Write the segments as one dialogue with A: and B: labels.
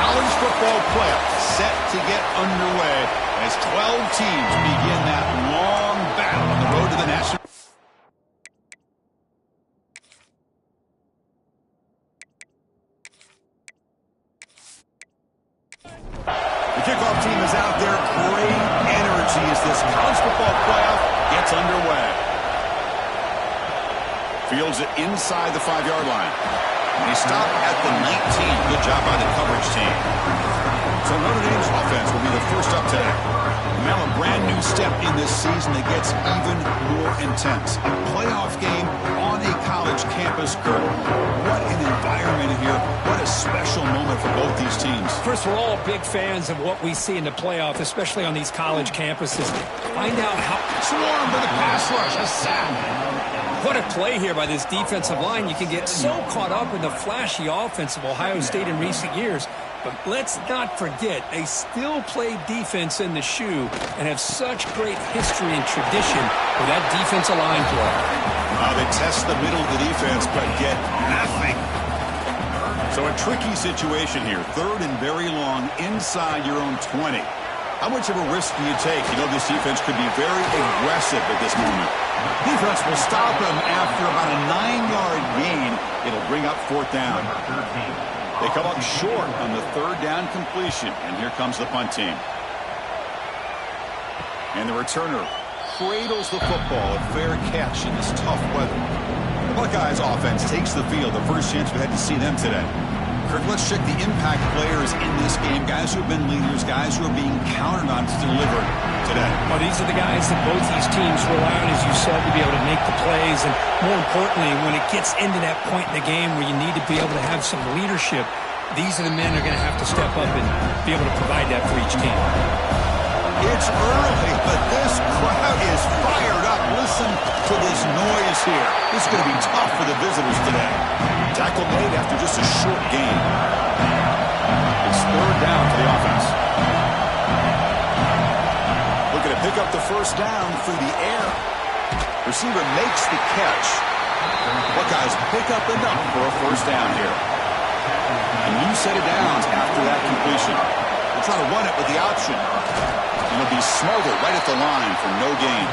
A: college football playoff set to get underway as 12 teams begin that long battle on the road to the national. The kickoff team is out there. Great energy as this college football playoff gets underway. Fields it inside the 5-yard line. They stop at the 19. Good job by the coverage team. So Notre Dame's offense will be the first up today. Now a brand new step in this season that gets even more intense. A playoff game on a college campus, Kurt. What an environment here. What a special moment for both these teams.
B: First, we're all big fans of what we see in the playoff, especially on these college campuses. Find out how...
A: Swarm for the pass rush. A sack.
B: What a play here by this defensive line. You can get so caught up in the flashy offense of Ohio State in recent years. But let's not forget, they still play defense in the shoe and have such great history and tradition with that defensive line play.
A: They test the middle of the defense, but get nothing. So a tricky situation here. 3rd and very long inside your own 20. How much of a risk do you take? You know this defense could be very aggressive at this moment. Defense will stop him after about a 9-yard gain. It'll bring up 4th down. They come up short on the 3rd down completion, and here comes the punt team. And the returner cradles the football, a fair catch in this tough weather. The Buckeyes offense takes the field, the first chance we had to see them today. Kirk, let's check the impact players in this game, guys who have been leaders, guys who are being counted on to deliver today.
B: Well, these are the guys that both these teams rely on, as you said, to be able to make the plays. And more importantly, when it gets into that point in the game where you need to be able to have some leadership, these are the men who are going to have to step up and be able to provide that for each team.
A: It's early, but this crowd is fired up. Listen to this noise here. This is going to be tough for the visitors today. Tackle made after just a short gain. It's 3rd down for the offense. Looking to pick up the first down through the air. Receiver makes the catch. Buckeyes pick up enough for a first down here. A new set of downs after that completion. They'll try to run it with the option. And it'll be smothered right at the line for no gain.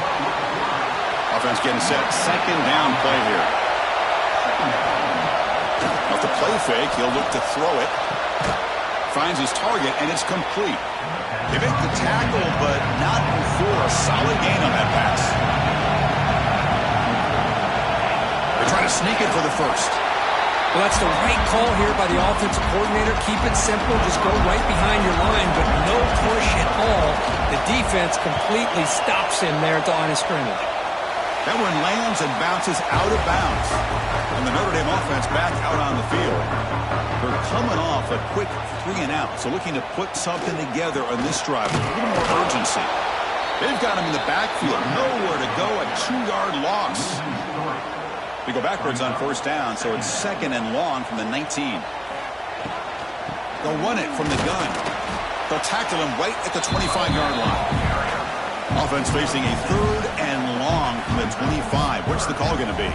A: Offense getting set. 2nd down play here. Off the play fake, he'll look to throw it. Finds his target, and it's complete. They make the tackle, but not before a solid gain on that pass. They try to sneak it for the first.
B: Well, that's the right call here by the offensive coordinator. Keep it simple. Just go right behind your line, but no push at all. The defense completely stops him there at the line of scrimmage.
A: That one lands and bounces out of bounds. And the Notre Dame offense back out on the field. They're coming off a quick 3 and out, so looking to put something together on this drive with a little more urgency. They've got him in the backfield. Nowhere to go. A 2-yard loss. We go backwards on 1st down, so it's 2nd and long from the 19. They'll run it from the gun. They'll tackle him right at the 25-yard line. Offense facing a 3rd and long from the 25. What's the call going to be?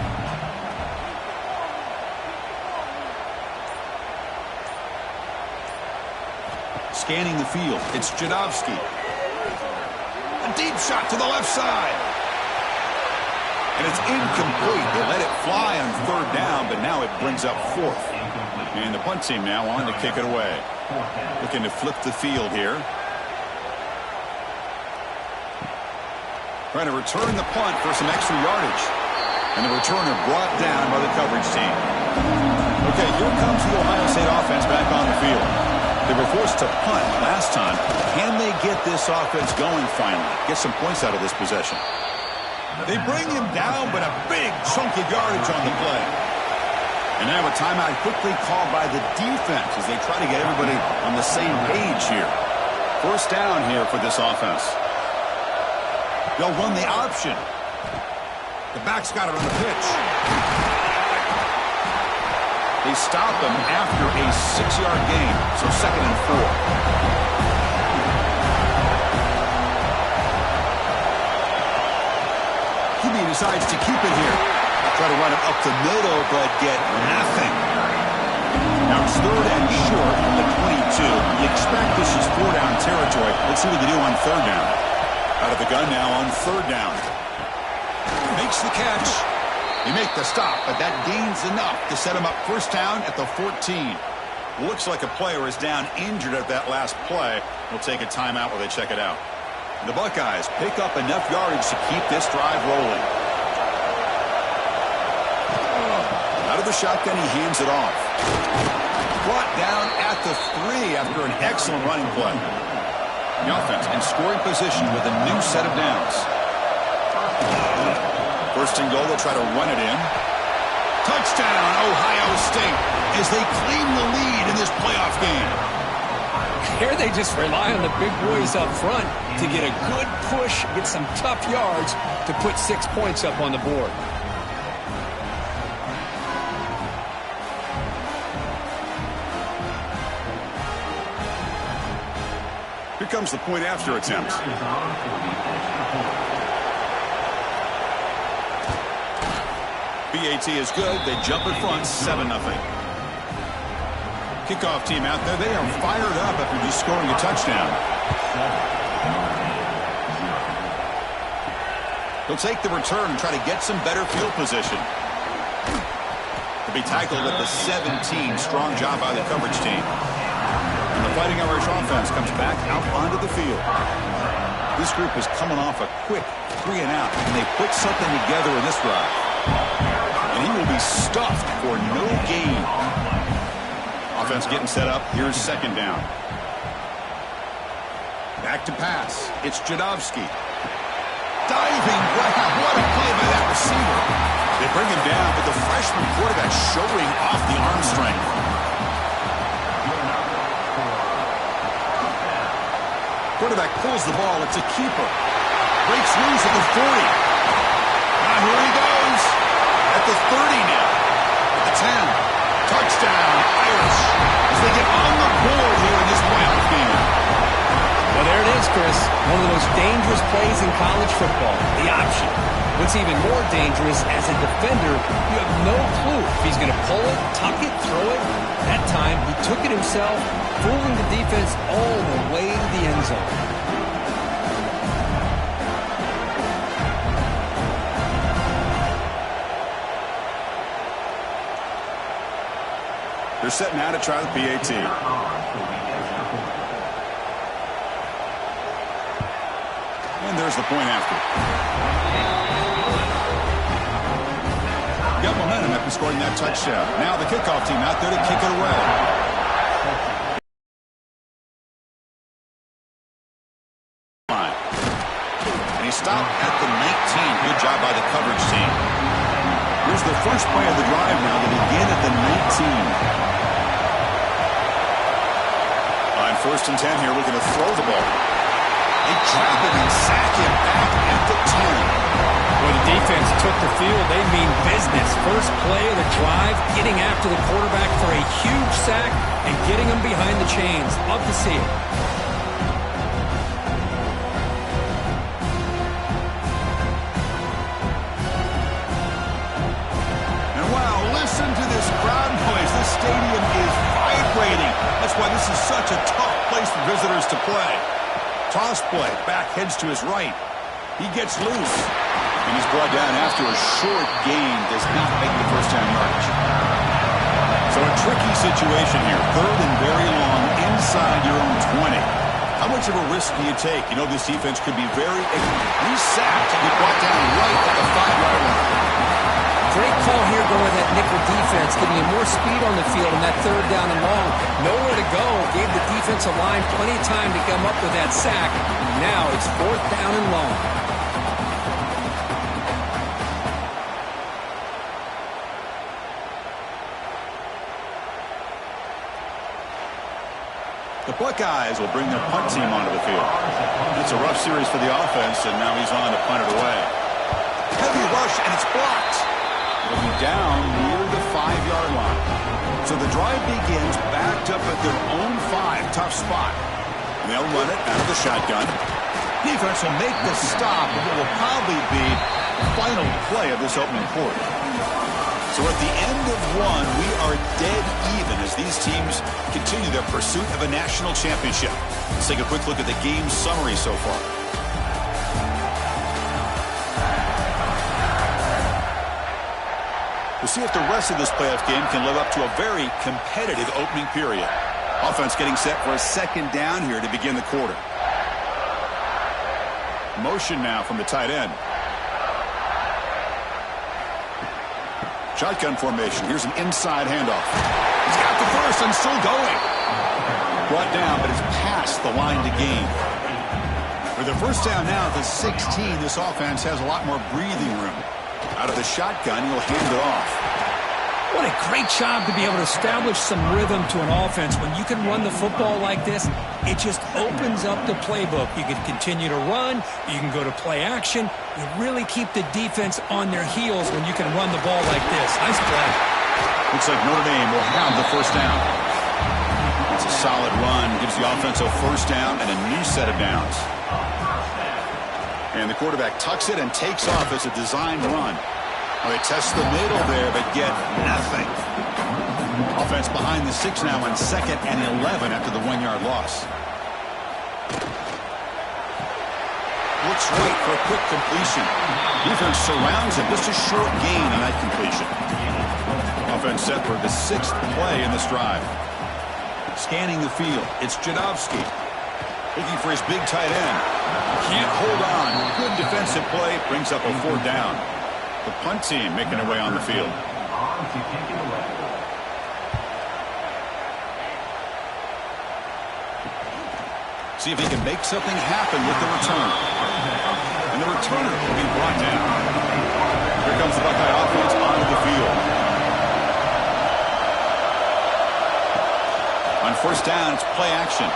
A: Scanning the field. It's Jadovsky. A deep shot to the left side. And it's incomplete. They let it fly on 3rd down, but now it brings up 4th. And the punt team now on to kick it away. Looking to flip the field here. Trying to return the punt for some extra yardage. And the returner brought down by the coverage team. Okay, here comes the Ohio State offense back on the field. They were forced to punt last time. Can they get this offense going finally? Get some points out of this possession. They bring him down, but a big chunk of yardage on the play. And now a timeout quickly called by the defense as they try to get everybody on the same page here. 1st down here for this offense. They'll run the option. The back's got it on the pitch. They stop him after a 6-yard gain, so 2nd and 4. He decides to keep it here. Try to run it up the middle, but get nothing. Now it's 3rd and short from the 22. You expect this is 4-down territory. Let's see what they do on 3rd down. Out of the gun now on 3rd down. Makes the catch. You make the stop, but that gains enough to set him up 1st down at the 14. Looks like a player is down injured at that last play. We'll take a timeout while they check it out. The Buckeyes pick up enough yardage to keep this drive rolling. Out of the shotgun, he hands it off. Brought down at the 3 after an excellent running play. The offense in scoring position with a new set of downs. 1st and goal, they'll try to run it in. Touchdown, Ohio State, as they claim the lead in this playoff game.
B: Here they just rely on the big boys up front to get a good push, get some tough yards to put 6 points up on the board.
A: Here comes the point after attempt. BAT is good. They jump in front, 7-0. Kickoff team out there. They are fired up after just scoring a touchdown. He'll take the return and try to get some better field position. To be tackled at the 17. Strong job by the coverage team. And the Fighting Irish offense comes back out onto the field. This group is coming off a quick 3-and-out, and they put something together in this drive. And he will be stuffed for no gain. Offense getting set up. Here's 2nd down. Back to pass. It's Jadovsky. Diving grab. What a play by that receiver. They bring him down, but the freshman quarterback showing off the arm strength. Quarterback pulls the ball. It's a keeper. Breaks loose at the 40. Now here he goes. At the 30 now. At the 10. Touchdown, Irish, as they get on the board here in this playoff game.
B: Well, there it is, Chris. One of the most dangerous plays in college football. The option. What's even more dangerous, as a defender, you have no clue if he's going to pull it, tuck it, throw it. That time, he took it himself, fooling the defense all the way to the end zone.
A: They're setting out to try the PAT. And there's the point after. Got momentum after scoring that touchdown. Now the kickoff team out there to kick it away. And he stopped at the 19. Good job by the coverage team. Here's the first play of the drive now to begin at the 19. On 1st and 10 here, we're going to throw the ball. They trap him and sack him back at the 10.
B: Well, the defense took the field. They mean business. First play of the drive, getting after the quarterback for a huge sack and getting him behind the chains. Love to see it.
A: And wow, listen to this crowd noise. This stadium is vibrating. That's why this is such a tough place for visitors to play. Toss play. Back heads to his right. He gets loose. And he's brought down after a short gain. Does not make the 1st down yardage. So a tricky situation here. 3rd and very long inside your own 20. How much of a risk do you take? You know this defense could be very... He's sacked and brought down right at the 5-yard line.
B: Great call here going with that nickel defense, giving him more speed on the field on that 3rd down and long. Nowhere to go. Gave the defensive line plenty of time to come up with that sack. Now it's 4th down and long.
A: The Buckeyes will bring their punt team onto the field. It's a rough series for the offense, and now he's on to punt it away. Heavy rush, and it's blocked. It'll be down near the 5-yard line. So the drive begins backed up at their own 5. Tough spot. And they'll run it out of the shotgun. Defense will make the stop, and it will probably be the final play of this opening quarter. So at the end of 1, we are dead even as these teams continue their pursuit of a national championship. Let's take a quick look at the game summary so far. We'll see if the rest of this playoff game can live up to a very competitive opening period. Offense getting set for a second down here to begin the quarter. Motion now from the tight end. Shotgun formation. Here's an inside handoff. He's got the first and still going. Brought down, but it's past the line to gain. With the first down now at the 16, this offense has a lot more breathing room. Out of the shotgun, he'll hand it off.
B: What a great job to be able to establish some rhythm to an offense. When you can run the football like this, it just opens up the playbook. You can continue to run. You can go to play action. You really keep the defense on their heels when you can run the ball like this. Nice play.
A: Looks like Notre Dame will have the first down. It's a solid run. Gives the offense a first down and a new set of downs. And the quarterback tucks it and takes off as a designed run. Well, they test the middle there, but get nothing. Offense behind the 6 now on 2nd and 11 after the 1-yard loss. Looks right for a quick completion. Defense surrounds him. Just a short gain on that completion. Offense set for the 6th play in this drive. Scanning the field. It's Jadowski. Looking for his big tight end. Can't hold on. Good defensive play. Brings up a 4th down. The punt team making their way on the field. See if he can make something happen with the return. And the returner will be brought down. Here comes the Buckeye offense onto the field. On first down, it's play action.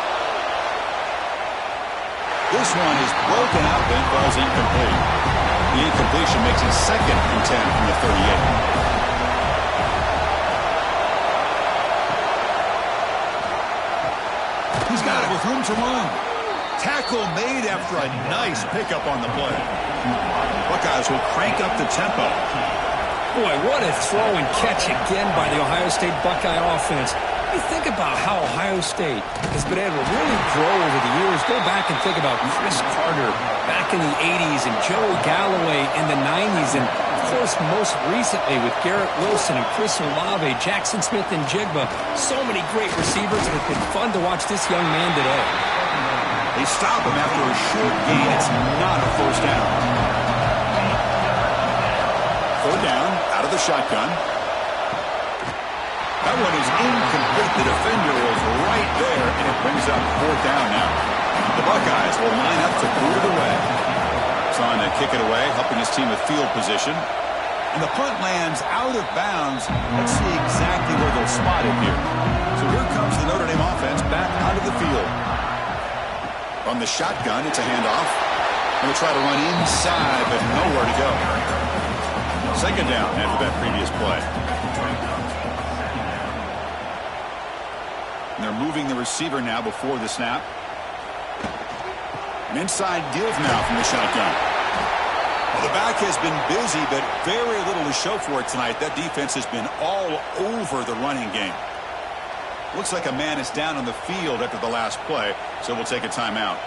A: This one is broken out and falls incomplete. The incompletion makes it 2nd and 10 from the 38. He's got it with room to run. Tackle made after a nice pickup on the play. Buckeyes will crank up the tempo.
B: Boy, what a throw and catch again by the Ohio State Buckeye offense. You think about how Ohio State has been able to really grow over the years. Go back and think about Chris Carter back in the 80s and Joey Galloway in the 90s. And, of course, most recently with Garrett Wilson and Chris Olave, Jackson Smith and Jigba. So many great receivers. It's been fun to watch this young man today.
A: They stop him after a short gain. It's not a first down. 4th down, out of the shotgun. That one is incomplete. The defender was right there, and it brings up 4th down now. The Buckeyes will line up to boot it away. Trying to kick it away, helping his team with field position. And the punt lands out of bounds. Let's see exactly where they'll spot it here. So here comes the Notre Dame offense back onto the field. From the shotgun, it's a handoff. And we'll try to run inside, but nowhere to go. 2nd down after that previous play. And they're moving the receiver now before the snap. An inside give now from the shotgun. Well, the back has been busy, but very little to show for it tonight. That defense has been all over the running game. Looks like a man is down on the field after the last play, so we'll take a timeout.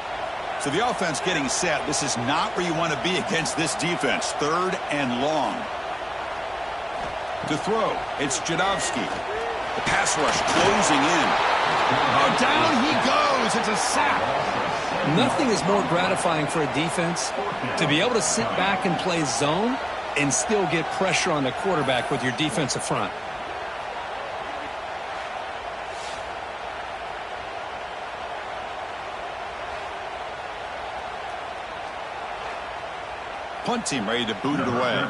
A: So the offense getting set. This is not where you want to be against this defense. 3rd and long. To throw, it's Jadowski. The pass rush closing in. Oh, down he goes. It's a sack.
B: Nothing is more gratifying for a defense to be able to sit back and play zone and still get pressure on the quarterback with your defensive front.
A: Punt team ready to boot it away.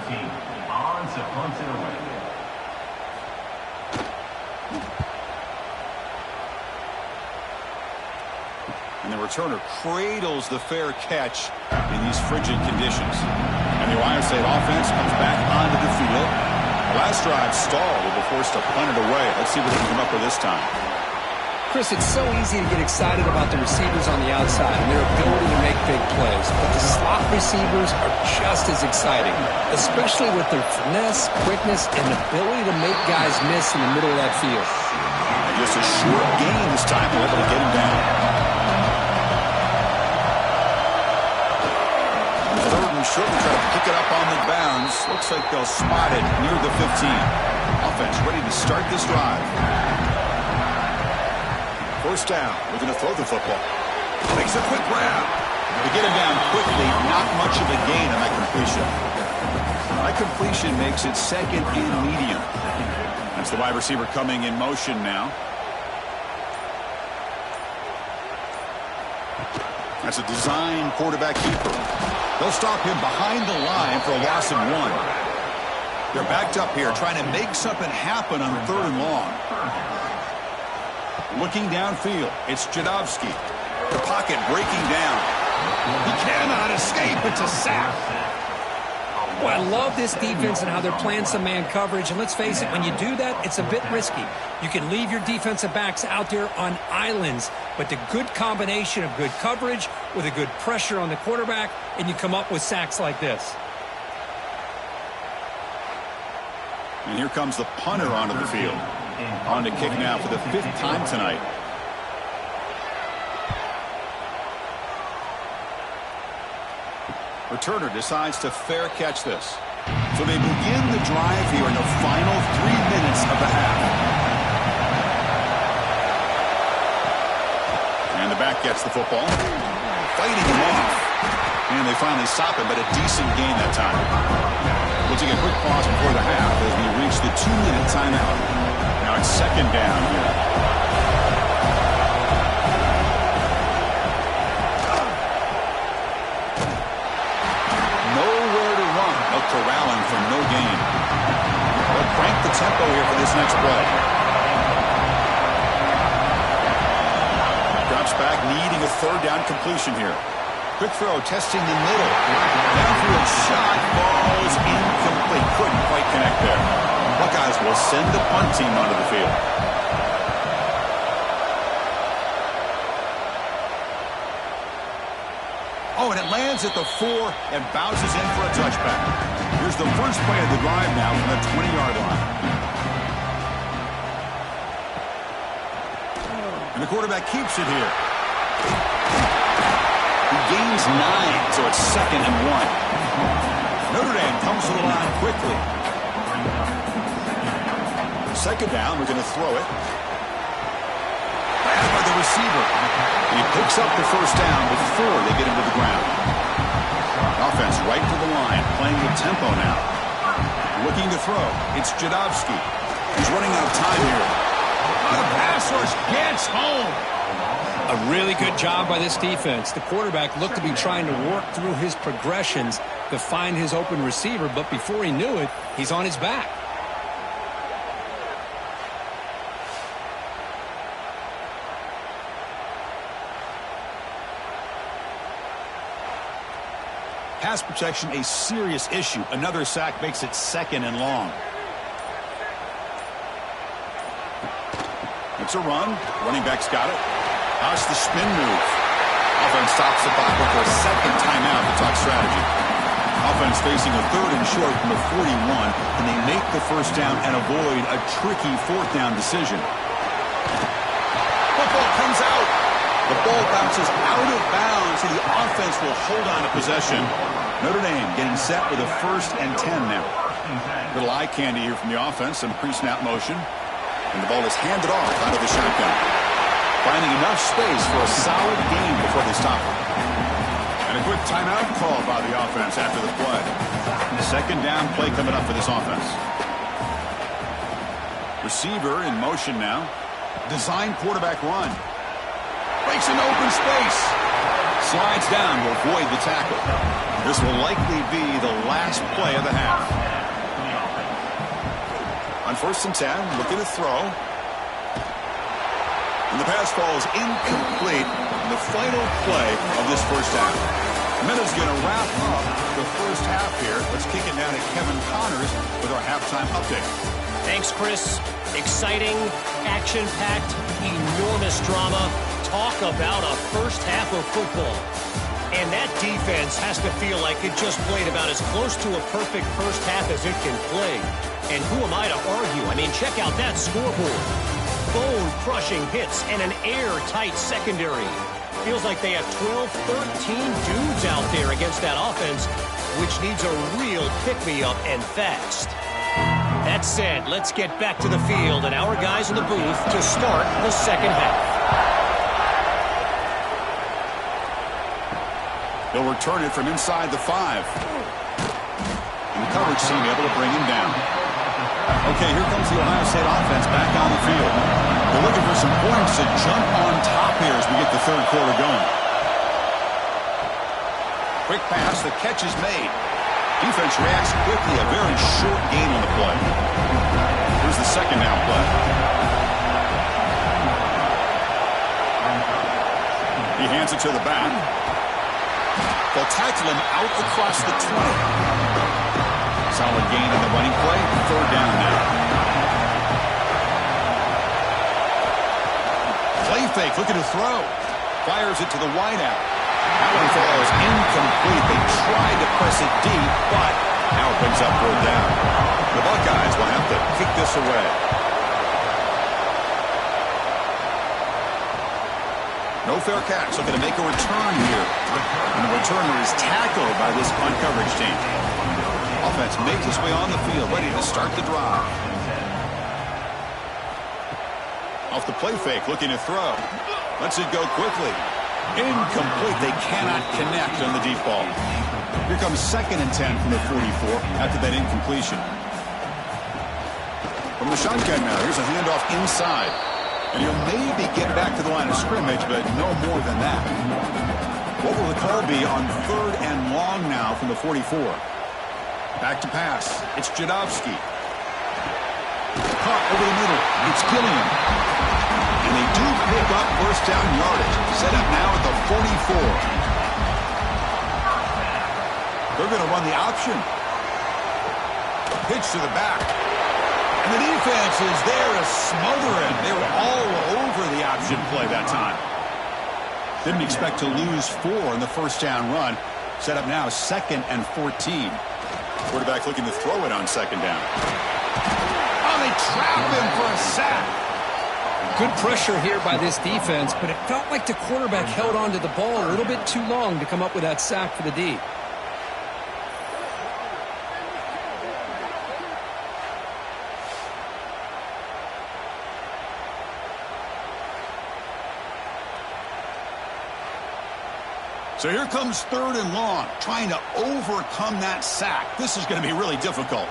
A: And the returner cradles the fair catch in these frigid conditions. And the Ohio State offense comes back onto the field. Last drive stalled. Will be forced to punt it away. Let's see what they can come up with this time.
B: Chris, it's so easy to get excited about the receivers on the outside and their ability to make big plays. But the slot receivers are just as exciting, especially with their finesse, quickness, and ability to make guys miss in the middle of that field.
A: Just a short gain this time. They're able to get him down. Third and short, try to pick it up on the bounds. Looks like they'll spot it near the 15. Offense ready to start this drive. First down. We're going to throw the football. Makes a quick grab. To get him down quickly, not much of a gain on that completion. That completion makes it second and medium. That's the wide receiver coming in motion now. That's a design quarterback keeper. They'll stop him behind the line for a loss of 1. They're backed up here trying to make something happen on 3rd and long. Looking downfield, it's Jadovsky. The pocket breaking down. He cannot escape. It's a sack.
B: Well, I love this defense and how they're playing some man coverage. And let's face it, when you do that, it's a bit risky. You can leave your defensive backs out there on islands, but the good combination of good coverage with a good pressure on the quarterback, and you come up with sacks like this.
A: And here comes the punter onto the field. On to kick now for the 5th time tonight. Returner decides to fair catch this. So they begin the drive here in the final 3 minutes of the half. And the back gets the football. Fighting him off. And they finally stop him, but a decent gain that time. We'll take a quick pause before the half as we reach the 2-minute timeout. Now it's 2nd down here. Corralling for no gain. They'll crank the tempo here for this next play. Drops back, needing a 3rd down completion here. Quick throw, testing the middle. Downfield shot, balls incomplete. Couldn't quite connect there. Buckeyes will send the punt team onto the field. Oh, and it lands at the 4 and bounces in for a touchback. Here's the first play of the drive now from the 20-yard line. And the quarterback keeps it here. He gains 9, so it's 2nd and 1. Notre Dame comes to the line quickly. 2nd down, we're going to throw it. Pass by the receiver. And he picks up the first down before they get him to the ground. Offense right to the line, playing with tempo now. Looking to throw. It's Jadovsky. He's running out of time here. The pass rush gets home.
B: A really good job by this defense. The quarterback looked to be trying to work through his progressions to find his open receiver, but before he knew it, he's on his back.
A: Pass protection, a serious issue. Another sack makes it 2nd and long. It's a run. Running back's got it. How's the spin move? Offense stops the clock for a 2nd timeout to talk strategy. Offense facing a 3rd and short from the 41, and they make the first down and avoid a tricky 4th down decision. Football comes out. The ball bounces out of bounds, and the offense will hold on to possession. Notre Dame getting set with a 1st and 10 now. Little eye candy here from the offense, some pre-snap motion. And the ball is handed off out of the shotgun. Finding enough space for a solid gain before they stop it. And a quick timeout call by the offense after the play. 2nd down play coming up for this offense. Receiver in motion now. Design quarterback run. Breaks an open space. Slides down to avoid the tackle. This will likely be the last play of the half. On 1st and 10, looking to throw. And the pass falls incomplete in the final play of this first half. Minutes going to wrap up the first half here. Let's kick it down to Kevin Connors with our halftime update.
C: Thanks, Chris. Exciting, action-packed, enormous drama. Talk about a first half of football. And that defense has to feel like it just played about as close to a perfect first half as it can play. And who am I to argue? I mean, check out that scoreboard. bone-crushing hits and an airtight secondary. Feels like they have 12, 13 dudes out there against that offense, which needs a real pick-me-up and fast. That said, let's get back to the field and our guys in the booth to start the second half.
A: They'll return it from inside the 5. And the coverage team able to bring him down. Okay, here comes the Ohio State offense back on the field. They're looking for some points to jump on top here as we get the third quarter going. Quick pass, the catch is made. Defense reacts quickly, a very short gain on the play. Here's the second down play. He hands it to the back. They'll tackle him out across the 20. Solid gain on the running play. Third down now. Play fake, looking to throw. Fires it to the wideout. That one falls incomplete. They tried to press it deep, but now it brings up third down. The Buckeyes will have to kick this away. No fair catch, looking to make a return here. And the returner is tackled by this punt coverage team. Offense makes its way on the field, ready to start the drive. Off the play fake, looking to throw. Lets it go quickly. Incomplete. They cannot connect on the deep ball. Here comes 2nd and 10 from the 44 after that incompletion. From the shotgun now, here's a handoff inside. And he'll maybe get back to the line of scrimmage, but no more than that. What will the call be on 3rd and long now from the 44? Back to pass. It's Jadowski. Caught over the middle. It's Gilliam. And they do pick up first down yardage. Set up now at the 44. They're going to run the option. Pitch to the back. And the defense is there to smother it. They were all over the option play that time. Didn't expect to lose 4 in the first down run. Set up now 2nd and 14. Quarterback looking to throw it on 2nd down. Oh, they trap him for a sack.
B: Good pressure here by this defense, but it felt like the quarterback held on to the ball a little bit too long to come up with that sack for the D.
A: So here comes 3rd and long, trying to overcome that sack. This is going to be really difficult.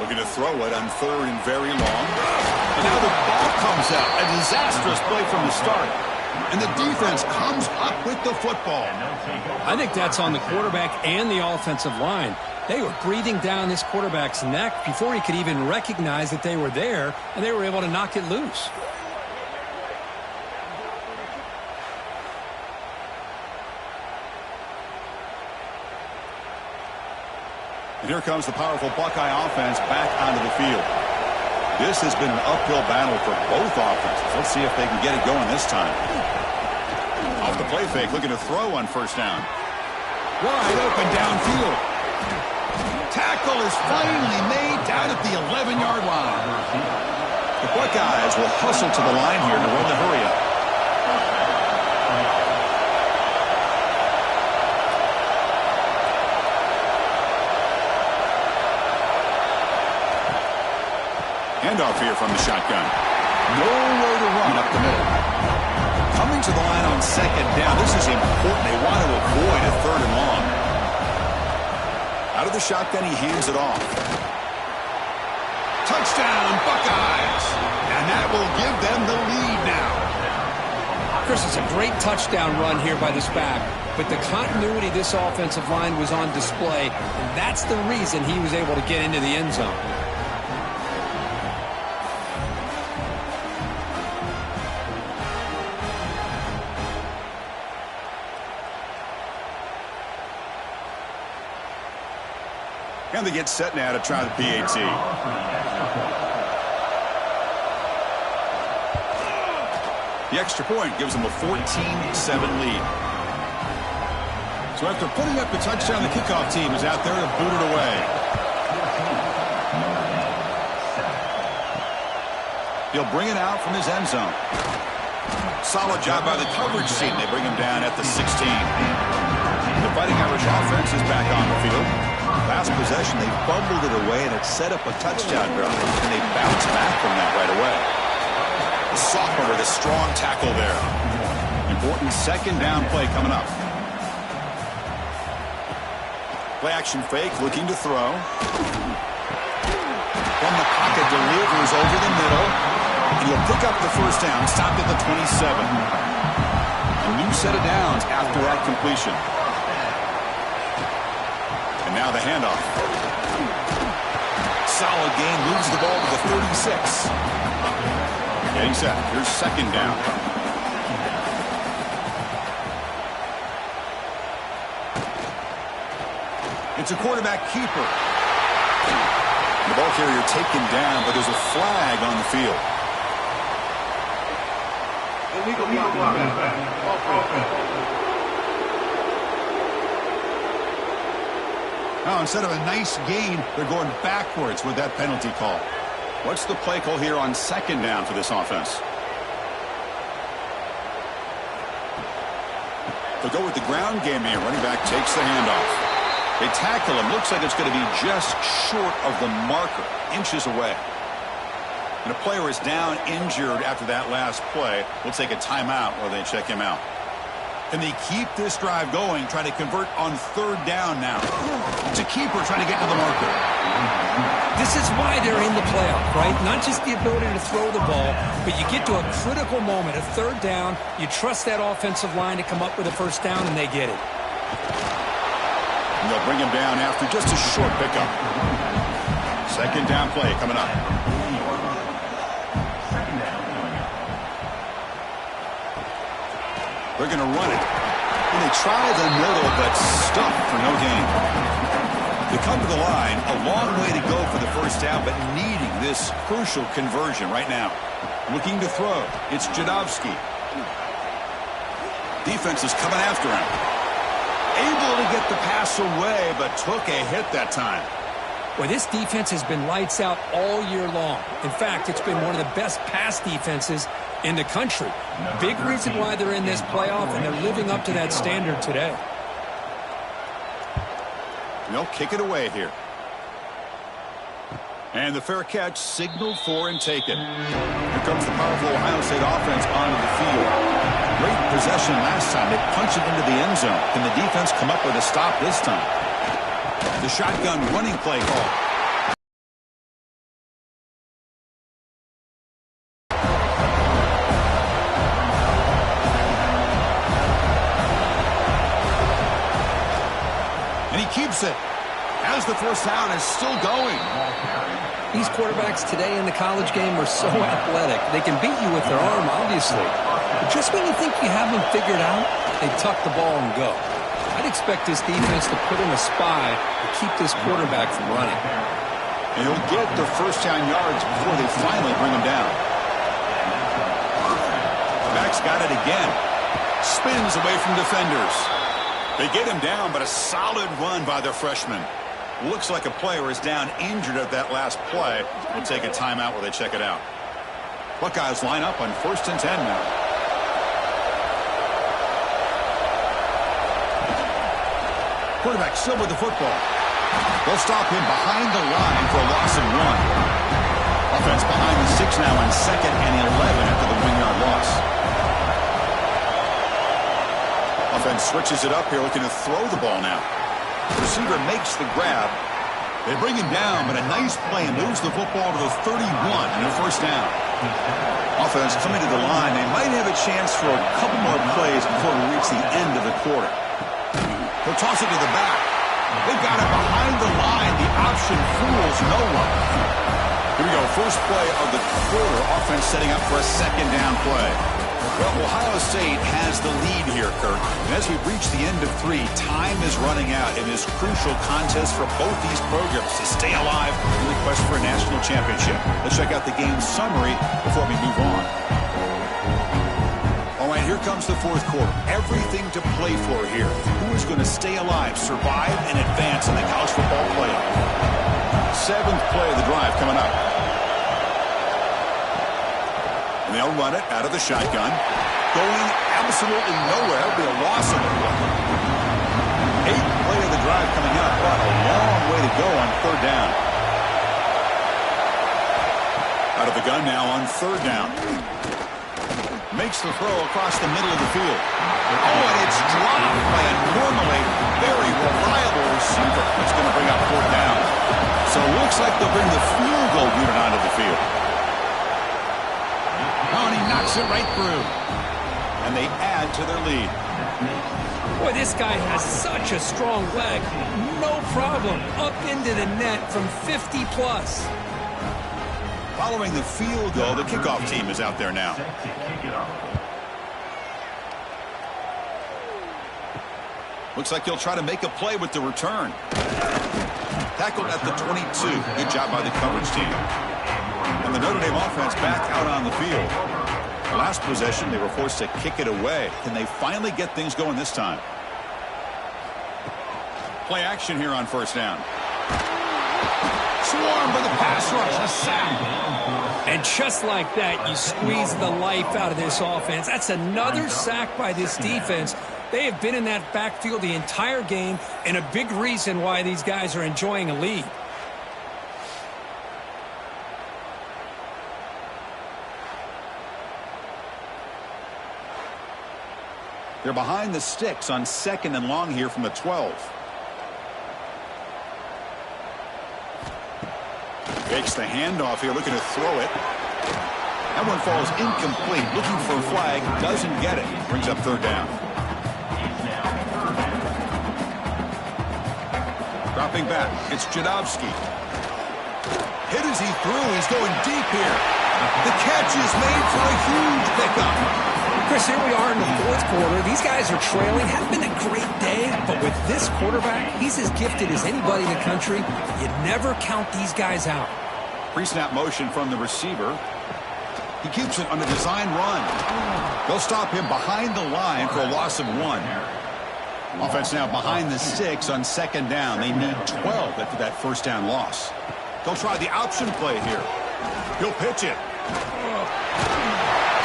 A: Looking to throw it on 3rd and very long. And now the ball comes out. A disastrous play from the start. And the defense comes up with the football.
B: I think that's on the quarterback and the offensive line. They were breathing down this quarterback's neck before he could even recognize that they were there, and they were able to knock it loose.
A: And here comes the powerful Buckeye offense back onto the field. This has been an uphill battle for both offenses. Let's see if they can get it going this time. Off the play fake, looking to throw on 1st down. Wide open downfield. Tackle is finally made down at the 11-yard line. The Buckeyes will hustle to the line here to run the hurry-up. Handoff here from the shotgun. Nowhere to run up the middle. Coming to the line on 2nd down. This is important. They want to avoid a 3rd and long. Out of the shotgun, he hands it off. Touchdown, Buckeyes. And that will give them the lead now.
B: Chris, it's a great touchdown run here by this back, but the continuity of this offensive line was on display, and that's the reason he was able to get into the end zone.
A: And they get set now to try the PAT. The extra point gives them a 14-7 lead. So after putting up the touchdown, the kickoff team is out there to boot it away. He'll bring it out from his end zone. Solid job by the coverage team. They bring him down at the 16. The Fighting Irish offense is back on the field. Last possession, they fumbled it away, and it set up a touchdown drive. And they bounced back from that right away. The sophomore with a strong tackle there. Important second down play coming up. Play action fake, looking to throw. From the pocket, delivers over the middle. And he'll pick up the first down, stopped at the 27. A new set of downs after that completion. And now the handoff. Solid gain, moves the ball to the 36. Getting set. Here's second down. It's a quarterback keeper. The ball carrier taken down, but there's a flag on the field. Now, instead of a nice gain, they're going backwards with that penalty call. What's the play call here on second down for this offense? They'll go with the ground game here. Running back takes the handoff. They tackle him. Looks like it's going to be just short of the marker, inches away. And a player is down injured after that last play. We'll take a timeout while they check him out. Can they keep this drive going, trying to convert on third down now? It's a keeper trying to get to the marker.
B: This is why they're in the playoff, right? Not just the ability to throw the ball, but you get to a critical moment, a third down. You trust that offensive line to come up with a first down, and they get it.
A: And they'll bring him down after just a short pickup. Second down play coming up. They're going to run it. And they try the middle, but stuffed for no gain. They come to the line, a long way to go for the first down, but needing this crucial conversion right now. Looking to throw. It's Jadowski. Defense is coming after him. Able to get the pass away, but took a hit that time.
B: Well, this defense has been lights out all year long. In fact, it's been one of the best pass defenses in the country. Big reason why they're in this playoff, and they're living up to that standard today.
A: They'll kick it away here. And the fair catch signaled for and taken. Here comes the powerful Ohio State offense onto the field. Great possession last time. They punch it into the end zone. Can the defense come up with a stop this time? The shotgun running play call. And he keeps it. As the first down is still going.
B: These quarterbacks today in the college game are so athletic. They can beat you with their arm, obviously. But just when you think you have them figured out, they tuck the ball and go. I'd expect this defense to put in a spy to keep this quarterback from running.
A: And he'll get the first down yards before they finally bring him down. Back's got it again. Spins away from defenders. They get him down, but a solid run by the freshman. Looks like a player is down injured at that last play. We'll take a timeout while they check it out. Buckeyes line up on 1st and 10 now. Quarterback still with the football. They'll stop him behind the line for a loss of 1. Offense behind the 6 now on 2nd and 11 after the 1-yard loss. Offense switches it up here, looking to throw the ball now. The receiver makes the grab. They bring him down, but a nice play and moves the football to the 31 and a first down. Offense coming to the line. They might have a chance for a couple more plays before we reach the end of the quarter. He'll toss it to the back. They've got it behind the line. The option fools no one. Here we go. First play of the quarter. Offense setting up for a second down play. Well, Ohio State has the lead here, Kirk. And as we reach the end of 3, time is running out in this crucial contest for both these programs to stay alive in the quest for a national championship. Let's check out the game summary before we move on. All right, here comes the 4th quarter. Everything to play for here. Who is going to stay alive, survive, and advance in the college football playoff? 7th play of the drive coming up. And they'll run it out of the shotgun. Going absolutely nowhere. It'll be a loss of the play. 8th play of the drive coming up. What a long way to go on 3rd down. Out of the gun now on 3rd down. Makes the throw across the middle of the field. Oh, and it's dropped by a normally very reliable receiver. That's going to bring up 4th down. So it looks like they'll bring the field goal unit onto the field. Oh, and he knocks it right through. And they add to their lead.
B: Boy, this guy has such a strong leg. No problem. Up into the net from 50 plus.
A: Following the field goal, the kickoff team is out there now. Looks like he'll try to make a play with the return. Tackled at the 22. Good job by the coverage team. And the Notre Dame offense back out on the field. The last possession, they were forced to kick it away. Can they finally get things going this time? Play action here on 1st down. Swarmed by the pass rush. A sack.
B: And just like that, you squeeze the life out of this offense. That's another sack by this defense. They have been in that backfield the entire game, and a big reason why these guys are enjoying a lead.
A: They're behind the sticks on 2nd and long here from the 12. Takes the handoff here, looking to throw it. That one falls incomplete. Looking for a flag, doesn't get it. Brings up 3rd down. Dropping back, it's Jadowski. Hit as he threw, he's going deep here. The catch is made for a huge pickup.
B: Chris, here we are in the 4th quarter. These guys are trailing. Hasn't been a great day, but with this quarterback, he's as gifted as anybody in the country. You never count these guys out.
A: Pre-snap motion from the receiver. He keeps it on a design run. They'll stop him behind the line for a loss of 1. Offense now behind the sticks on 2nd down. They need 12 after that 1st down loss. They'll try the option play here. He'll pitch it.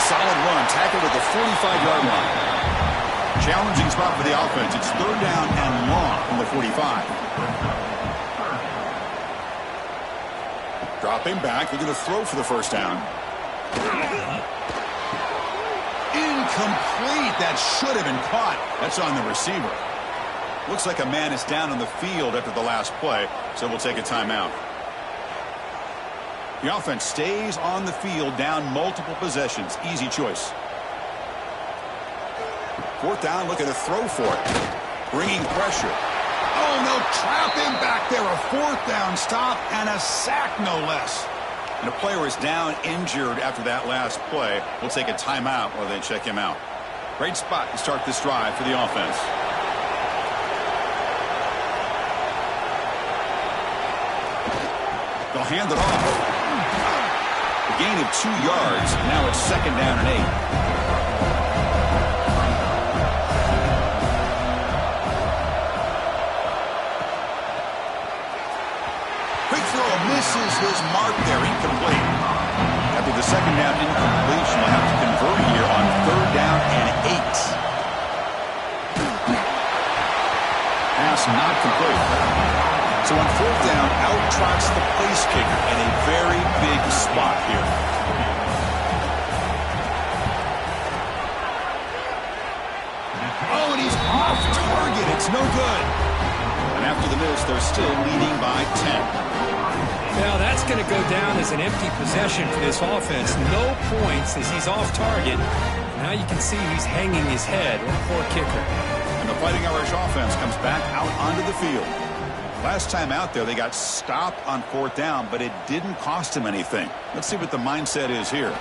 A: Solid run, tackled at the 45-yard line. Challenging spot for the offense. It's 3rd down and long from the 45. Dropping back, they're going to throw for the 1st down. Incomplete. That should have been caught. That's on the receiver. Looks like a man is down on the field after the last play, so we'll take a timeout. The offense stays on the field, down multiple possessions. Easy choice. 4th down, looking to throw for it. Bringing pressure. Oh, no, trap him back there. A 4th down stop and a sack, no less. And a player is down injured after that last play. We'll take a timeout while they check him out. Great spot to start this drive for the offense. They'll hand it off. A gain of 2 yards. Now it's 2nd down and 8. Quick throw misses his mark there. Incomplete. After the 2nd down incompletion, they'll have to convert here on 3rd down and 8. Pass not complete. So on 4th down, out trots the place kicker in a very big spot here. Oh, and he's off target. It's no good. And after the miss, they're still leading by 10.
B: Now that's going to go down as an empty possession for this offense. No points as he's off target. Now you can see he's hanging his head. Poor kicker.
A: And the Fighting Irish offense comes back out onto the field. Last time out there, they got stopped on 4th down, but it didn't cost him anything. Let's see what the mindset is here.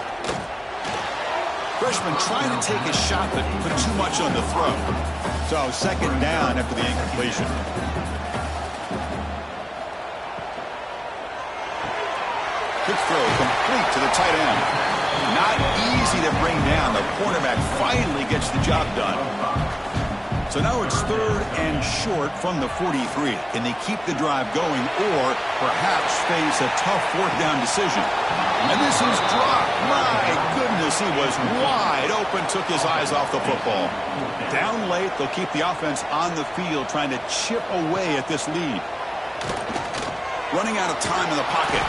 A: Freshman trying to take a shot, but put too much on the throw. So 2nd down after the incompletion. Quick throw complete to the tight end. Not easy to bring down. The cornerback finally gets the job done. So now it's 3rd and short from the 43. Can they keep the drive going or perhaps face a tough 4th down decision? And this is dropped. My goodness as he was wide open, took his eyes off the football. Down late, they'll keep the offense on the field, trying to chip away at this lead. Running out of time in the pocket.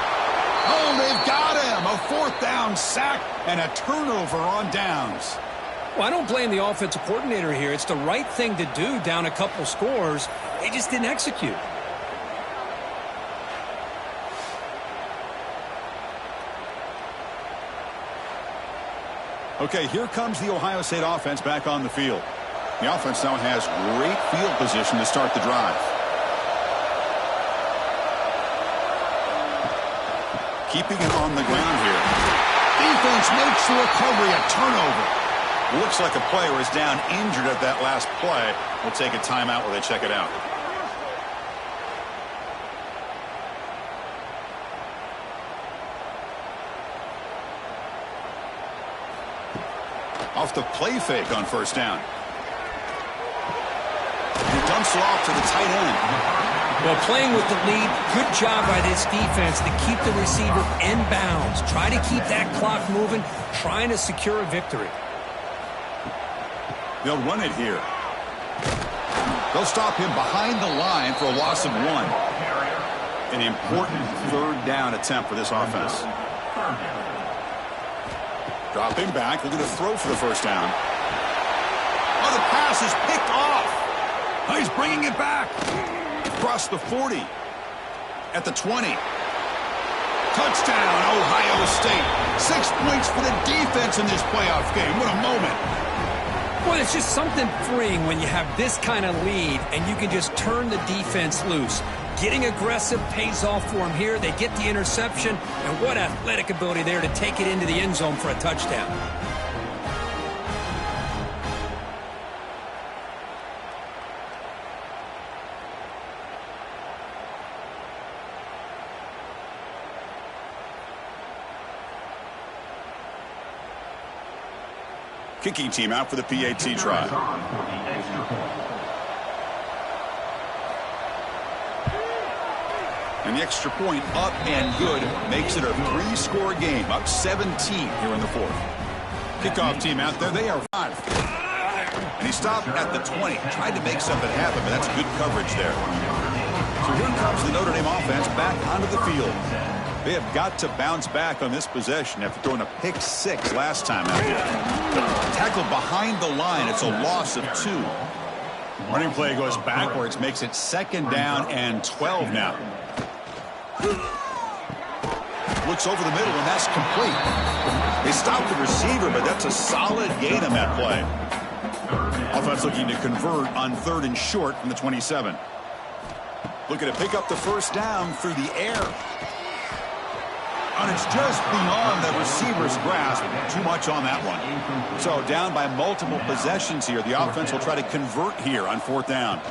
A: Oh, they've got him. A fourth down sack and a turnover on downs.
B: Well, I don't blame the offensive coordinator here. It's the right thing to do down a couple scores. They just didn't execute.
A: Okay, here comes the Ohio State offense back on the field. The offense now has great field position to start the drive. Keeping it on the ground here. Defense makes the recovery a turnover. Looks like a player is down injured at that last play. We'll take a timeout while they check it out. Off the play fake on first down. He dumps it off to the tight end.
B: Well, playing with the lead, good job by this defense to keep the receiver in bounds. Try to keep that clock moving, trying to secure a victory.
A: They'll run it here. They'll stop him behind the line for a loss of 1. An important third down attempt for this offense. Dropping back, looking to throw for the first down. Oh, the pass is picked off. Oh, he's bringing it back. Across the 40. At the 20. Touchdown, Ohio State. 6 points for the defense in this playoff game. What a moment.
B: Well, it's just something freeing when you have this kind of lead and you can just turn the defense loose. Getting aggressive pays off for them here. They get the interception, and what athletic ability there to take it into the end zone for a touchdown.
A: Kicking team out for the PAT try. And the extra point up and good makes it a 3-score game. Up 17 here in the fourth. Kickoff team out there. They are 5. And he stopped at the 20. Tried to make something happen, but that's good coverage there. So here comes the Notre Dame offense back onto the field. They have got to bounce back on this possession after throwing a pick-6 last time out here. Tackle behind the line. It's a loss of 2. Running play goes backwards, makes it 2nd down and 12 now. Looks over the middle, and that's complete. They stopped the receiver, but that's a solid gain on that play. Offense looking to convert on 3rd and short from the 27. Looking to pick up the first down through the air. And it's just beyond the receiver's grasp. Too much on that one. So down by multiple possessions here. The offense will try to convert here on 4th down.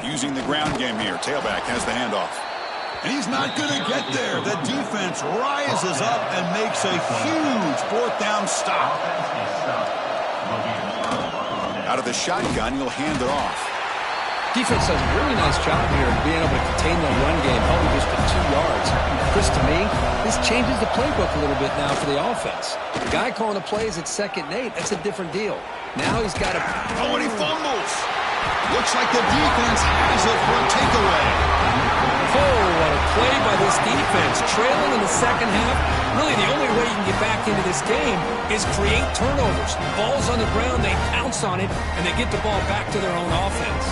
A: Using the ground game here. Tailback has the handoff. And he's not going to get there. The defense rises up and makes a huge 4th down stop. Out of the shotgun, he'll hand it off.
B: Defense does a really nice job here of being able to contain the run game, holding just to 2 yards. Chris, to me, this changes the playbook a little bit now for the offense. The guy calling the plays at 2nd and 8, that's a different deal. Now he's got to...
A: Oh, and he fumbles. Looks like the defense has it for a takeaway.
B: Oh, what a play by this defense. Trailing in the 2nd half. Really, the only way you can get back into this game is create turnovers. Ball's on the ground, they pounce on it, and they get the ball back to their own offense.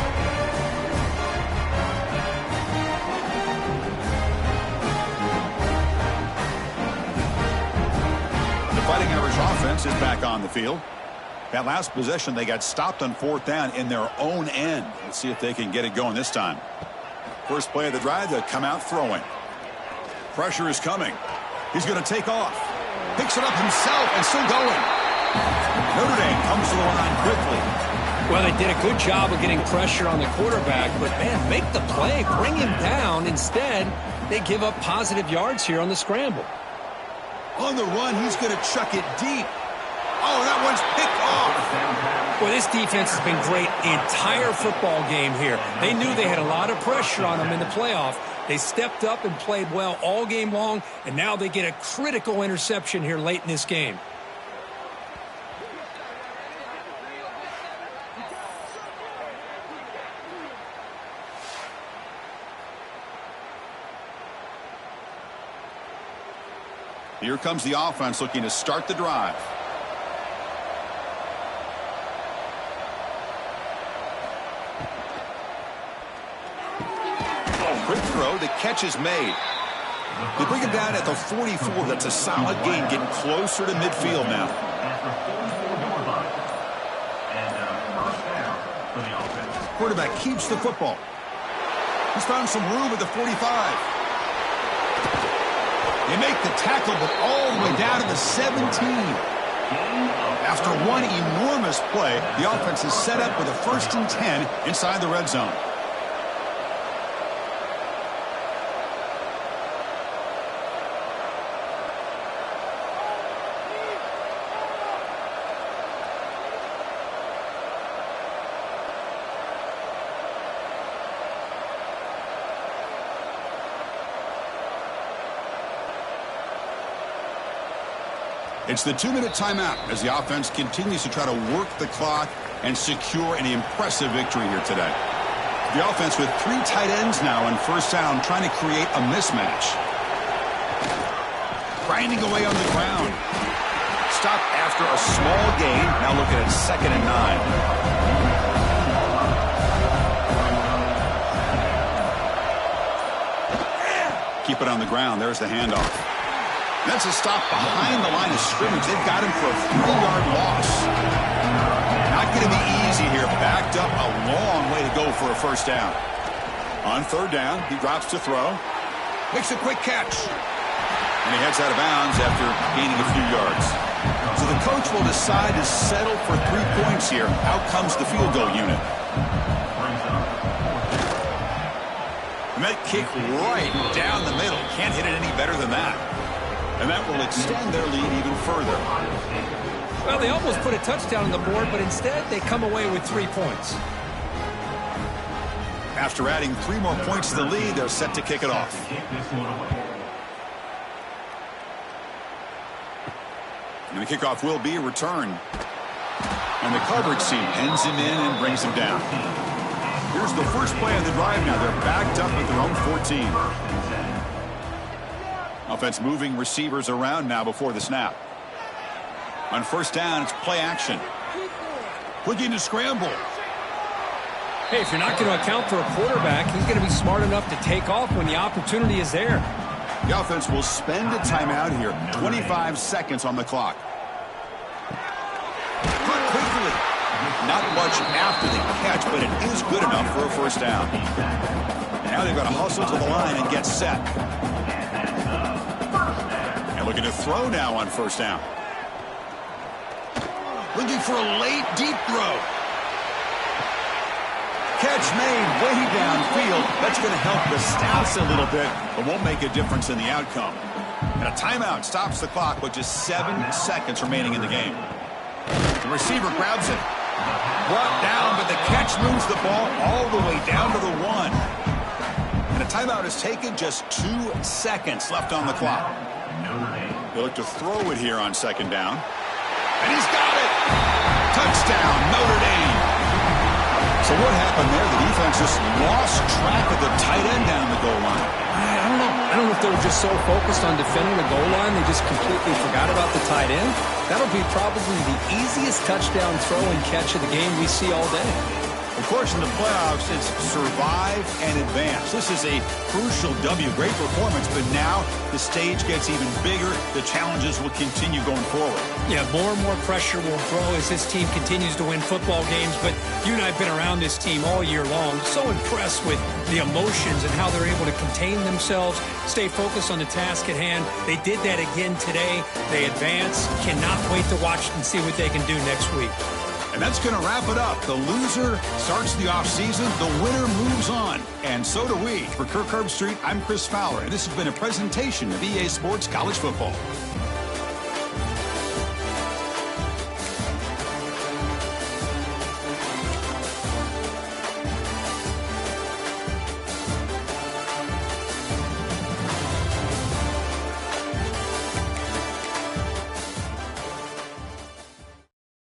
A: Fighting Irish offense is back on the field. That last possession, they got stopped on 4th down in their own end. Let's see if they can get it going this time. First play of the drive, they'll come out throwing. Pressure is coming. He's going to take off. Picks it up himself and still going. Notre Dame comes to the line quickly.
B: Well, they did a good job of getting pressure on the quarterback, but, man, make the play. Bring him down. Instead, they give up positive yards here on the scramble.
A: On the run, he's going to chuck it deep. Oh, that one's picked off.
B: Well, this defense has been great the entire football game here. They knew they had a lot of pressure on them in the playoff. They stepped up and played well all game long, and now they get a critical interception here late in this game.
A: Here comes the offense looking to start the drive. Quick throw. The catch is made. They bring him down at the 44. That's a solid gain, getting closer to midfield now. Quarterback keeps the football. He's found some room at the 45. They make the tackle, but all the way down to the 17. After one enormous play, the offense is set up with a 1st and 10 inside the red zone. It's the 2-minute timeout as the offense continues to try to work the clock and secure an impressive victory here today. The offense with 3 tight ends now on 1st down, trying to create a mismatch. Grinding away on the ground. Stop after a small gain. Now looking at 2nd and 9. Keep it on the ground. There's the handoff. That's a stop behind the line of scrimmage. They've got him for a 3-yard loss. Not going to be easy here. Backed up a long way to go for a 1st down. On 3rd down, he drops to throw. Makes a quick catch. And he heads out of bounds after gaining a few yards. So the coach will decide to settle for 3 points here. Out comes the field goal unit. And that kick right down the middle. Can't hit it any better than that. And that will extend their lead even further.
B: Well, they almost put a touchdown on the board, but instead they come away with 3 points.
A: After adding 3 more points to the lead, they're set to kick it off. And the kickoff will be a return. And the coverage team pens him in and brings him down. Here's the first play of the drive now. They're backed up at their own 14. Offense moving receivers around now before the snap. On 1st down, it's play action. Looking to scramble.
B: Hey, if you're not going to account for a quarterback, he's going to be smart enough to take off when the opportunity is there.
A: The offense will spend a timeout here. 25 seconds on the clock. Cut quickly. Not much after the catch, but it is good enough for a 1st down. Now they've got to hustle to the line and get set. Looking to throw now on 1st down. Looking for a late deep throw. Catch made way downfield. That's going to help the stats a little bit, but won't make a difference in the outcome. And a timeout stops the clock with just 7 seconds remaining in the game. The receiver grabs it. Brought down, but the catch moves the ball all the way down to the 1. And a timeout is taken, just 2 seconds left on the clock. They look to throw it here on 2nd down. And he's got it! Touchdown, Notre Dame! So what happened there? The defense just lost track of the tight end down the goal line.
B: I don't know if they were just so focused on defending the goal line, they just completely forgot about the tight end. That'll be probably the easiest touchdown throw and catch of the game we see all day.
A: Of course, in the playoffs, it's survive and advance. This is a crucial W. Great performance, but now the stage gets even bigger. The challenges will continue going forward.
B: Yeah, more and more pressure will grow as this team continues to win football games, but you and I have been around this team all year long. So impressed with the emotions and how they're able to contain themselves, stay focused on the task at hand. They did that again today. They advance. Cannot wait to watch and see what they can do next week.
A: And that's going to wrap it up. The loser starts the offseason. The winner moves on. And so do we. For Kirk Herbstreit, I'm Chris Fowler. And this has been a presentation of EA Sports College Football.